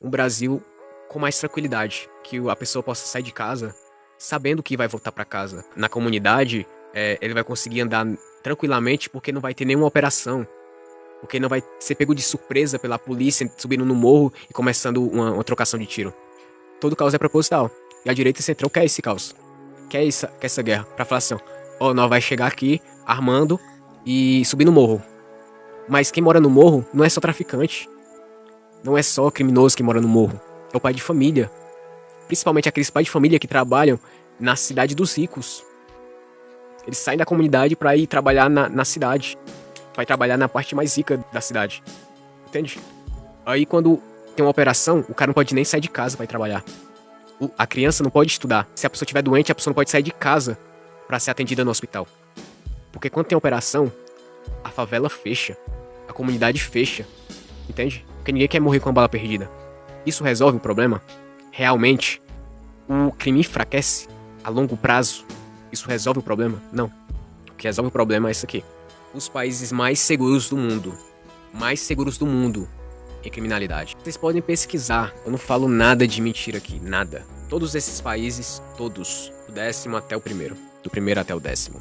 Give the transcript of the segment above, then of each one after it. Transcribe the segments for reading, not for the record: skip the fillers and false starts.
um Brasil com mais tranquilidade, que a pessoa possa sair de casa sabendo que vai voltar para casa. Na comunidade, ele vai conseguir andar tranquilamente porque não vai ter nenhuma operação, porque não vai ser pego de surpresa pela polícia subindo no morro e começando uma trocação de tiro. Todo caos é proposital. E a direita central quer esse caos. Quer essa guerra. Pra falar assim, ó, nós vai chegar aqui armando e subir no morro. Mas quem mora no morro não é só traficante. Não é só criminoso que mora no morro. É o pai de família. Principalmente aqueles pais de família que trabalham na cidade dos ricos. Eles saem da comunidade pra ir trabalhar na cidade. Vai trabalhar na parte mais rica da cidade. Entende? Aí quando tem uma operação, o cara não pode nem sair de casa pra ir trabalhar. A criança não pode estudar. Se a pessoa estiver doente, a pessoa não pode sair de casa pra ser atendida no hospital. Porque quando tem operação, a favela fecha. A comunidade fecha. Entende? Porque ninguém quer morrer com uma bala perdida. Isso resolve o problema? Realmente? O crime enfraquece a longo prazo? Isso resolve o problema? Não. O que resolve o problema é isso aqui. Os países mais seguros do mundo. Mais seguros do mundo em criminalidade. Vocês podem pesquisar. Eu não falo nada de mentira aqui. Nada. Todos esses países, todos. Do 10º até o primeiro. Do primeiro até o 10º.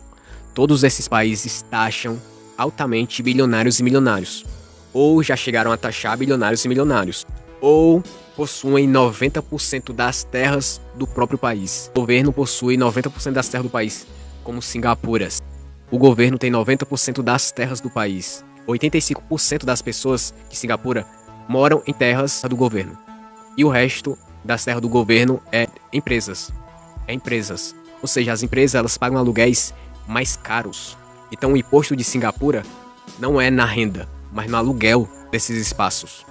Todos esses países taxam altamente bilionários e milionários. Ou já chegaram a taxar bilionários e milionários. Ou possuem 90% das terras do próprio país. O governo possui 90% das terras do país, como Singapura. O governo tem 90% das terras do país. 85% das pessoas de Singapura moram em terras do governo. E o resto das terras do governo é empresas. É empresas. Ou seja, as empresas elas pagam aluguéis mais caros. Então o imposto de Singapura não é na renda, mas no aluguel desses espaços.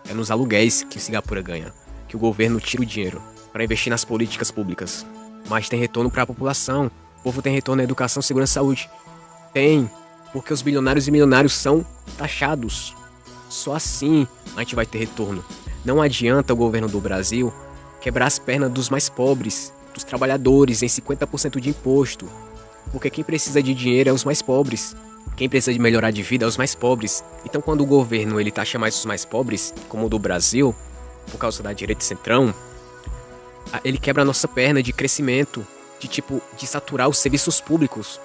É nos aluguéis que Singapura ganha, que o governo tira o dinheiro para investir nas políticas públicas. Mas tem retorno para a população. O povo tem retorno na educação, segurança e saúde. Tem, porque os bilionários e milionários são taxados. Só assim a gente vai ter retorno. Não adianta o governo do Brasil quebrar as pernas dos mais pobres, dos trabalhadores em 50% de imposto. Porque quem precisa de dinheiro é os mais pobres. Quem precisa de melhorar de vida é os mais pobres. Então quando o governo ele taxa mais os mais pobres, como o do Brasil, por causa da direita centrão, ele quebra a nossa perna de crescimento, de saturar os serviços públicos.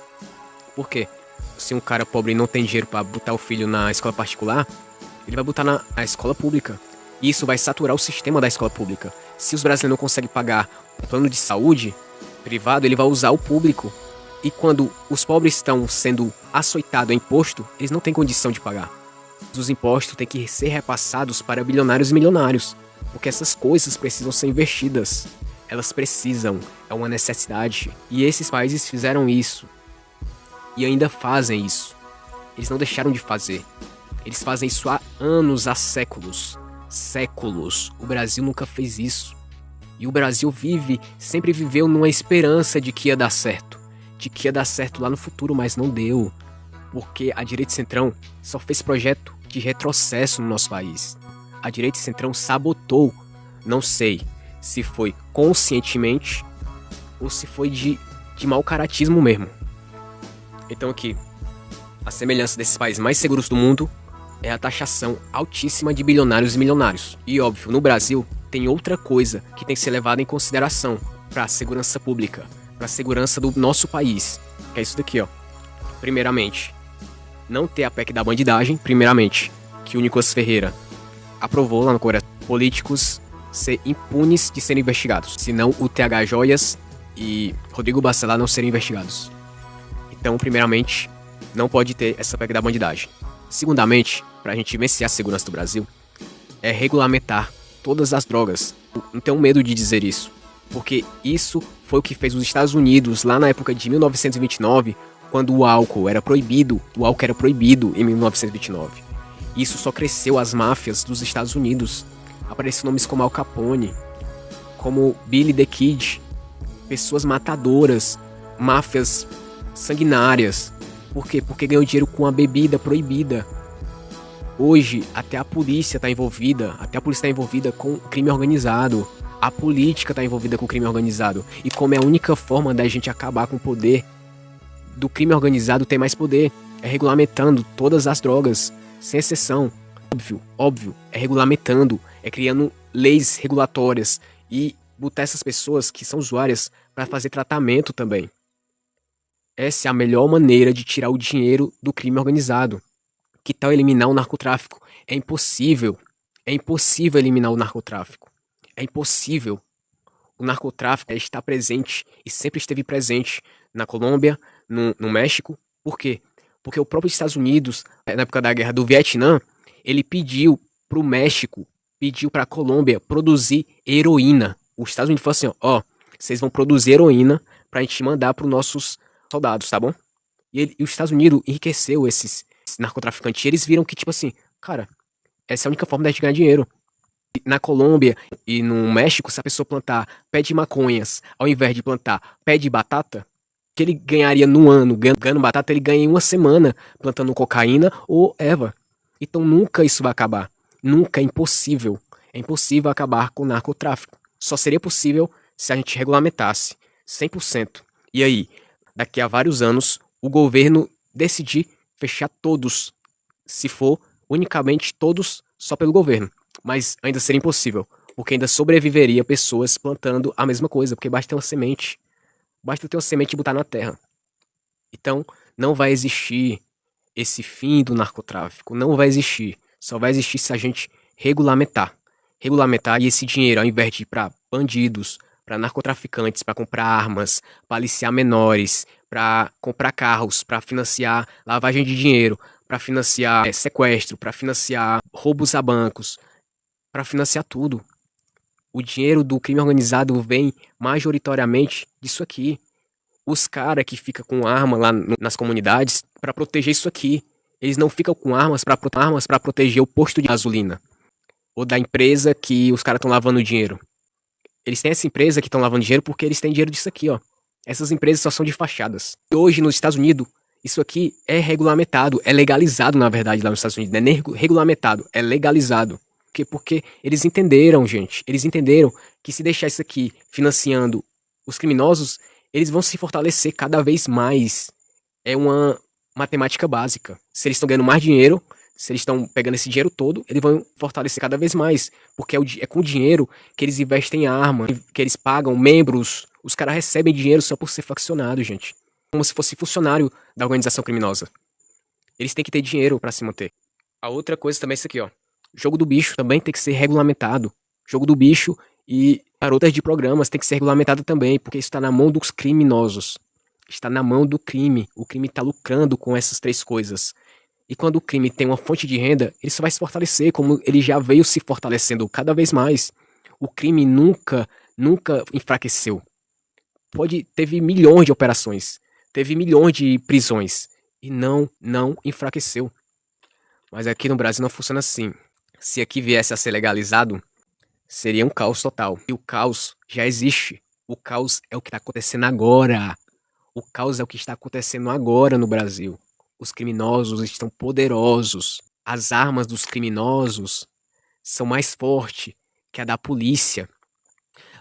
Por quê? Se um cara pobre não tem dinheiro para botar o filho na escola particular, ele vai botar na escola pública. E isso vai saturar o sistema da escola pública. Se os brasileiros não conseguem pagar o plano de saúde privado, ele vai usar o público. E quando os pobres estão sendo açoitados em imposto, eles não têm condição de pagar. Os impostos têm que ser repassados para bilionários e milionários. Porque essas coisas precisam ser investidas. Elas precisam. É uma necessidade. E esses países fizeram isso. E ainda fazem isso. Eles não deixaram de fazer. Eles fazem isso há anos, há séculos. Séculos. O Brasil nunca fez isso. E o Brasil sempre viveu numa esperança de que ia dar certo. De que ia dar certo lá no futuro, mas não deu. Porque a direita centrão só fez projeto de retrocesso no nosso país. A direita centrão sabotou. Não sei se foi conscientemente ou se foi de mau caratismo mesmo. Então aqui, a semelhança desses países mais seguros do mundo é a taxação altíssima de bilionários e milionários. E óbvio, no Brasil tem outra coisa que tem que ser levada em consideração para a segurança pública, para a segurança do nosso país, que é isso daqui, ó. Primeiramente, não ter a PEC da bandidagem, primeiramente, que o Nicolas Ferreira aprovou lá no Coreia, políticos ser impunes de serem investigados, senão o TH Joias e Rodrigo Bacelar não serem investigados. Então, primeiramente, não pode ter essa PEC da bandidagem. Segundamente, pra gente vencer a segurança do Brasil, é regulamentar todas as drogas. Não tenho medo de dizer isso, porque isso foi o que fez os Estados Unidos lá na época de 1929, quando o álcool era proibido. O álcool era proibido em 1929. Isso só cresceu as máfias dos Estados Unidos. Apareceram nomes como Al Capone, como Billy the Kid, pessoas matadoras, máfias sanguinárias. Por quê? Porque ganhou dinheiro com a bebida proibida. Hoje, até a polícia está envolvida, com crime organizado. A política está envolvida com crime organizado. E como é a única forma da gente acabar com o poder do crime organizado ter mais poder, é regulamentando todas as drogas, sem exceção. Óbvio, é regulamentando, é criando leis regulatórias e botar essas pessoas que são usuárias para fazer tratamento também. Essa é a melhor maneira de tirar o dinheiro do crime organizado. Que tal eliminar o narcotráfico? É impossível. É impossível eliminar o narcotráfico. É impossível. O narcotráfico está presente e sempre esteve presente na Colômbia, no México. Por quê? Porque o próprio Estados Unidos, na época da guerra do Vietnã, ele pediu para o México, pediu para a Colômbia produzir heroína. Os Estados Unidos falou assim, ó, vocês vão produzir heroína para a gente mandar para os nossos soldados, tá bom? E os Estados Unidos enriqueceu esses narcotraficantes. E eles viram que, tipo assim, cara, essa é a única forma da gente ganhar dinheiro. Na Colômbia e no México, se a pessoa plantar pé de maconhas, ao invés de plantar pé de batata, que ele ganharia no ano ganhando batata, ele ganha em uma semana plantando cocaína ou erva. Então nunca isso vai acabar. Nunca, é impossível. É impossível acabar com o narcotráfico. Só seria possível se a gente regulamentasse 100%. E aí, daqui a vários anos, o governo decidir fechar todos, se for unicamente todos só pelo governo. Mas ainda seria impossível, porque ainda sobreviveria pessoas plantando a mesma coisa, porque basta ter uma semente. Basta ter uma semente e botar na terra. Então, não vai existir esse fim do narcotráfico. Não vai existir. Só vai existir se a gente regulamentar. Regulamentar e esse dinheiro, ao invés de ir para bandidos, para narcotraficantes, para comprar armas, para aliciar menores, para comprar carros, para financiar lavagem de dinheiro, para financiar sequestro, para financiar roubos a bancos, para financiar tudo. O dinheiro do crime organizado vem majoritariamente disso aqui. Os caras que ficam com arma lá nas comunidades para proteger isso aqui. Eles não ficam com armas para proteger o posto de gasolina. Ou da empresa que os caras estão lavando dinheiro. Eles têm essa empresa que estão lavando dinheiro porque eles têm dinheiro disso aqui, ó. Essas empresas só são de fachadas. E hoje, nos Estados Unidos, isso aqui é regulamentado, é legalizado, na verdade, lá nos Estados Unidos. Não é nem regulamentado, é legalizado. Porque eles entenderam, gente. Eles entenderam que se deixar isso aqui financiando os criminosos, eles vão se fortalecer cada vez mais. É uma matemática básica. Se eles estão ganhando mais dinheiro, se eles estão pegando esse dinheiro todo, eles vão fortalecer cada vez mais. Porque é com o dinheiro que eles investem em arma, que eles pagam membros. Os caras recebem dinheiro só por ser faccionado, gente. Como se fosse funcionário da organização criminosa. Eles têm que ter dinheiro para se manter. A outra coisa também é isso aqui, ó. Jogo do bicho também tem que ser regulamentado. Jogo do bicho e garotas de programas tem que ser regulamentado também, porque isso está na mão dos criminosos. Está na mão do crime. O crime está lucrando com essas três coisas. E quando o crime tem uma fonte de renda, ele só vai se fortalecer, como ele já veio se fortalecendo cada vez mais. O crime nunca enfraqueceu. Teve milhões de operações, teve milhões de prisões e não enfraqueceu. Mas aqui no Brasil não funciona assim. Se aqui viesse a ser legalizado, seria um caos total. E o caos já existe. O caos é o que está acontecendo agora. O caos é o que está acontecendo agora no Brasil. Os criminosos estão poderosos. As armas dos criminosos são mais fortes que a da polícia.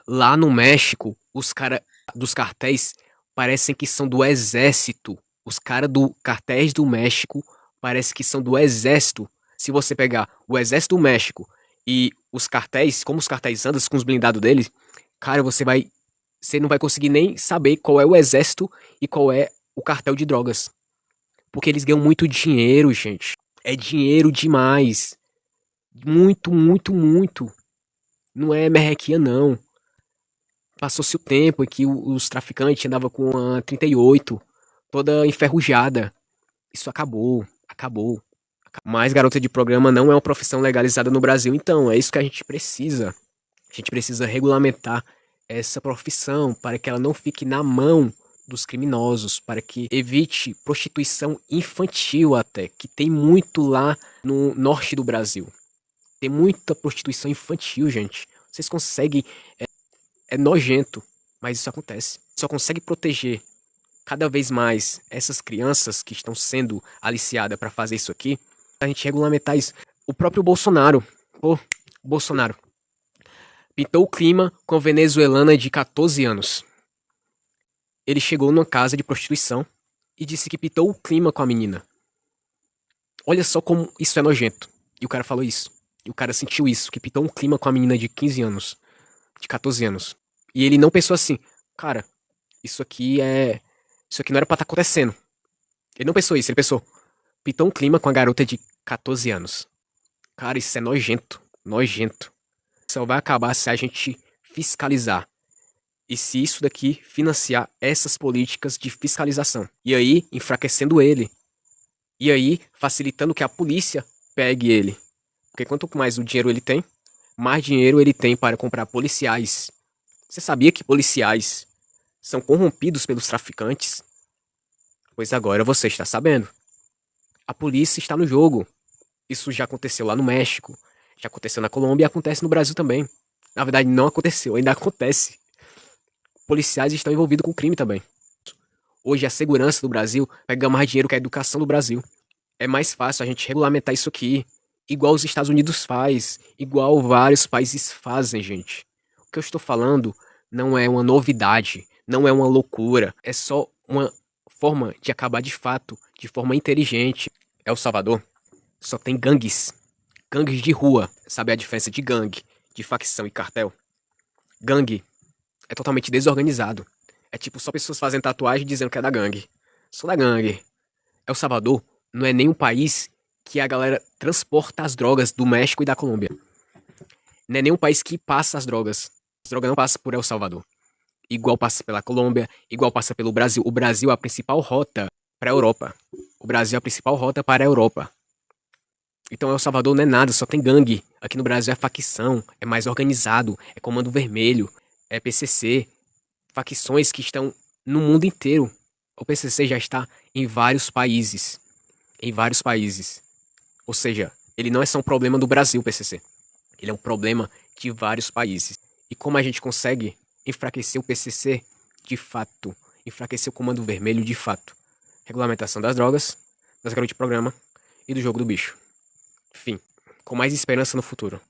Lá no México, os caras dos cartéis parecem que são do exército. Os caras do cartéis do México parece que são do exército. Se você pegar o exército do México e os cartéis, como os cartéis andam com os blindados deles, cara, você não vai conseguir nem saber qual é o exército e qual é o cartel de drogas. Porque eles ganham muito dinheiro, gente. É dinheiro demais. Muito. Não é merrequinha, não. Passou-se o tempo em que os traficantes andavam com a 38, toda enferrujada. Isso acabou. Mas garota de programa não é uma profissão legalizada no Brasil, então é isso que a gente precisa. A gente precisa regulamentar essa profissão para que ela não fique na mão dos criminosos, para que evite prostituição infantil até, que tem muito lá no norte do Brasil. Tem muita prostituição infantil, gente. Vocês conseguem... É nojento, mas isso acontece. Só consegue proteger cada vez mais essas crianças que estão sendo aliciadas para fazer isso aqui, a gente regulamentar isso. O próprio Bolsonaro, Bolsonaro, pintou o clima com a venezuelana de 14 anos. Ele chegou numa casa de prostituição e disse que pintou o clima com a menina. Olha só como isso é nojento. E o cara falou isso. E o cara sentiu isso, que pintou um clima com a menina de 15 anos, de 14 anos. E ele não pensou assim, cara, isso aqui é. Isso aqui não era pra estar acontecendo. Ele não pensou isso, ele pensou, pintou um clima com a garota de 14 anos. Cara, isso é nojento. Nojento. Só vai acabar se a gente fiscalizar. E se isso daqui financiar essas políticas de fiscalização. E aí, enfraquecendo ele. E aí, facilitando que a polícia pegue ele. Porque quanto mais o dinheiro ele tem, mais dinheiro ele tem para comprar policiais. Você sabia que policiais são corrompidos pelos traficantes? Pois agora você está sabendo. A polícia está no jogo. Isso já aconteceu lá no México, já aconteceu na Colômbia e acontece no Brasil também. Na verdade, não aconteceu, ainda acontece. Policiais estão envolvidos com crime também. Hoje a segurança do Brasil vai ganhar mais dinheiro que a educação do Brasil. É mais fácil a gente regulamentar isso aqui, igual os Estados Unidos faz, igual vários países fazem, gente. O que eu estou falando não é uma novidade, não é uma loucura, é só uma forma de acabar de fato, de forma inteligente. El Salvador só tem gangues, gangues de rua. Sabe a diferença de gangue, de facção e cartel? Gangue é totalmente desorganizado. É tipo só pessoas fazendo tatuagem dizendo que é da gangue. Sou da gangue. El Salvador não é nem um país que a galera transporta as drogas do México e da Colômbia. Não é nem um país que passa as drogas. As drogas não passam por El Salvador. Igual passa pela Colômbia, igual passa pelo Brasil. O Brasil é a principal rota para a Europa. O Brasil é a principal rota para a Europa. Então El Salvador não é nada, só tem gangue. Aqui no Brasil é facção, é mais organizado, é Comando Vermelho, é PCC, facções que estão no mundo inteiro. O PCC já está em vários países. Em vários países. Ou seja, ele não é só um problema do Brasil, o PCC. Ele é um problema de vários países. E como a gente consegue enfraquecer o PCC de fato? Enfraquecer o Comando Vermelho de fato? Regulamentação das drogas, das garotas de programa e do jogo do bicho. Enfim, com mais esperança no futuro.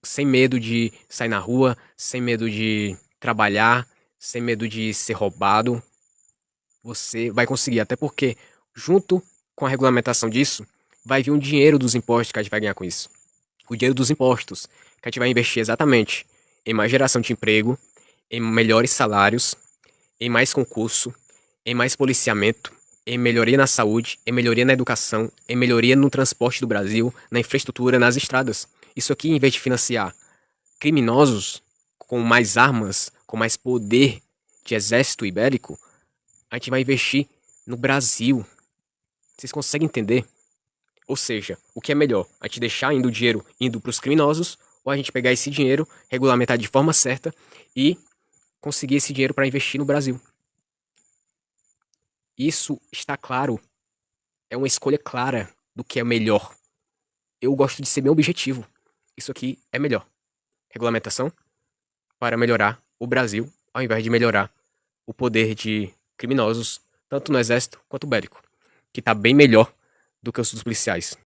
Sem medo de sair na rua, sem medo de trabalhar, sem medo de ser roubado. Você vai conseguir, até porque, junto com a regulamentação disso, vai vir um dinheiro dos impostos que a gente vai ganhar com isso. O dinheiro dos impostos, que a gente vai investir exatamente em mais geração de emprego, em melhores salários, em mais concurso, em mais policiamento, em melhoria na saúde, em melhoria na educação, em melhoria no transporte do Brasil, na infraestrutura, nas estradas. Isso aqui, em vez de financiar criminosos com mais armas, com mais poder de exército ibérico, a gente vai investir no Brasil. Vocês conseguem entender? Ou seja, o que é melhor? A gente deixar indo o dinheiro indo para os criminosos ou a gente pegar esse dinheiro, regulamentar de forma certa e conseguir esse dinheiro para investir no Brasil? Isso está claro. É uma escolha clara do que é melhor. Eu gosto de ser bem objetivo. Isso aqui é melhor. Regulamentação para melhorar o Brasil, ao invés de melhorar o poder de criminosos, tanto no exército quanto bélico, que está bem melhor do que os dos policiais.